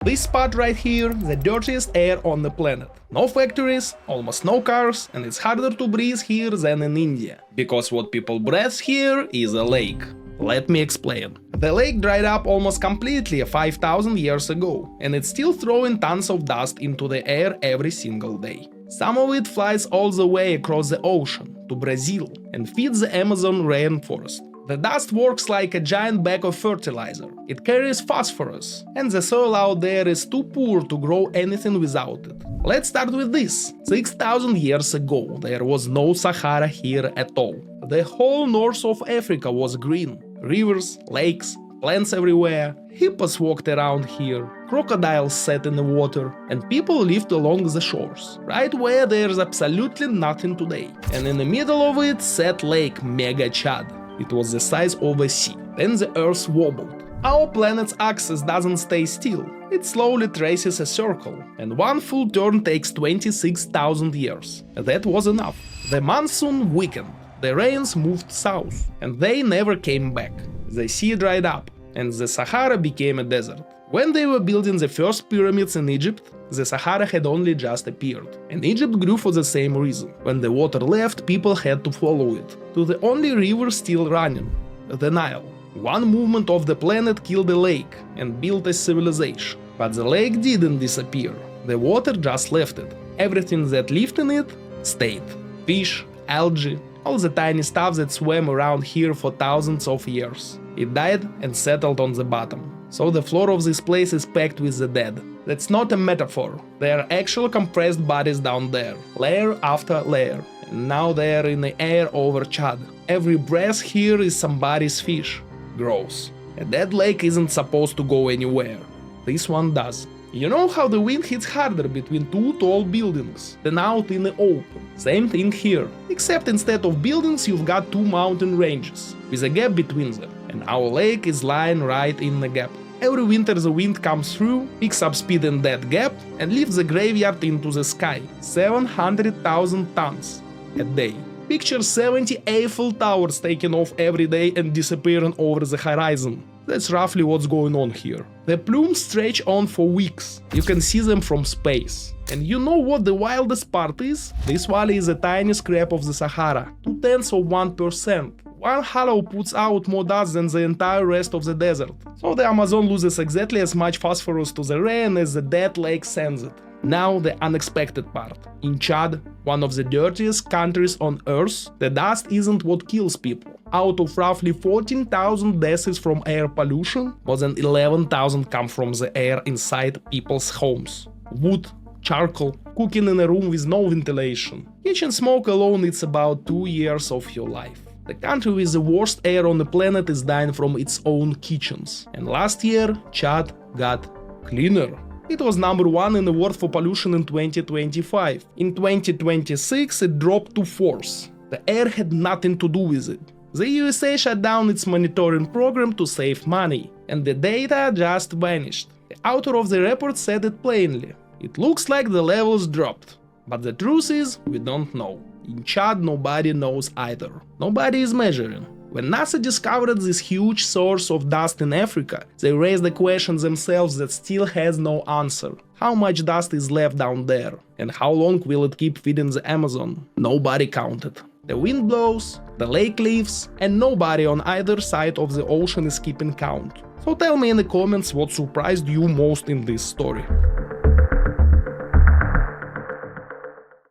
This spot right here, the dirtiest air on the planet. No factories, almost no cars, and it's harder to breathe here than in India. Because what people breathe here is a lake. Let me explain. The lake dried up almost completely 5,000 years ago, and it's still throwing tons of dust into the air every single day. Some of it flies all the way across the ocean to Brazil and feeds the Amazon rainforest. The dust works like a giant bag of fertilizer. It carries phosphorus, and the soil out there is too poor to grow anything without it. Let's start with this. 6,000 years ago, there was no Sahara here at all. The whole north of Africa was green. Rivers, lakes, plants everywhere. Hippos walked around here. Crocodiles sat in the water, and people lived along the shores, right where there's absolutely nothing today. And in the middle of it sat Lake Mega Chad. It was the size of a sea. Then the Earth wobbled. Our planet's axis doesn't stay still. It slowly traces a circle, and one full turn takes 26,000 years. That was enough. The monsoon weakened. The rains moved south, and they never came back. The sea dried up, and the Sahara became a desert. When they were building the first pyramids in Egypt, the Sahara had only just appeared, and Egypt grew for the same reason. When the water left, people had to follow it, to the only river still running, the Nile. One movement of the planet killed the lake and built a civilization. But the lake didn't disappear, the water just left it. Everything that lived in it stayed. Fish, algae, all the tiny stuff that swam around here for thousands of years. It died and settled on the bottom. So the floor of this place is packed with the dead. That's not a metaphor. They are actual compressed bodies down there, layer after layer. And now they are in the air over Chad. Every breath here is somebody's fish. Gross. A dead lake isn't supposed to go anywhere. This one does. You know how the wind hits harder between two tall buildings than out in the open? Same thing here, except instead of buildings you've got two mountain ranges, with a gap between them, and our lake is lying right in the gap. Every winter the wind comes through, picks up speed in that gap, and lifts the graveyard into the sky, 700,000 tons a day. Picture 70 Eiffel Towers taking off every day and disappearing over the horizon. That's roughly what's going on here. The plumes stretch on for weeks. You can see them from space. And you know what the wildest part is? This valley is a tiny scrap of the Sahara, 0.2%. One hollow puts out more dust than the entire rest of the desert. So the Amazon loses exactly as much phosphorus to the rain as the dead lake sends it. Now the unexpected part. In Chad, one of the dirtiest countries on Earth, the dust isn't what kills people. Out of roughly 14,000 deaths from air pollution, more than 11,000 come from the air inside people's homes. Wood, charcoal, cooking in a room with no ventilation. Kitchen smoke alone it's about 2 years of your life. The country with the worst air on the planet is dying from its own kitchens. And last year, Chad got cleaner. It was number 1 in the world for pollution in 2025. In 2026 it dropped to 4th. The air had nothing to do with it. The USA shut down its monitoring program to save money, and the data just vanished. The author of the report said it plainly. It looks like the levels dropped. But the truth is, we don't know. In Chad nobody knows either. Nobody is measuring. When NASA discovered this huge source of dust in Africa, they raised the question themselves that still has no answer. How much dust is left down there? And how long will it keep feeding the Amazon? Nobody counted. The wind blows, the lake leaves, and nobody on either side of the ocean is keeping count. So tell me in the comments what surprised you most in this story.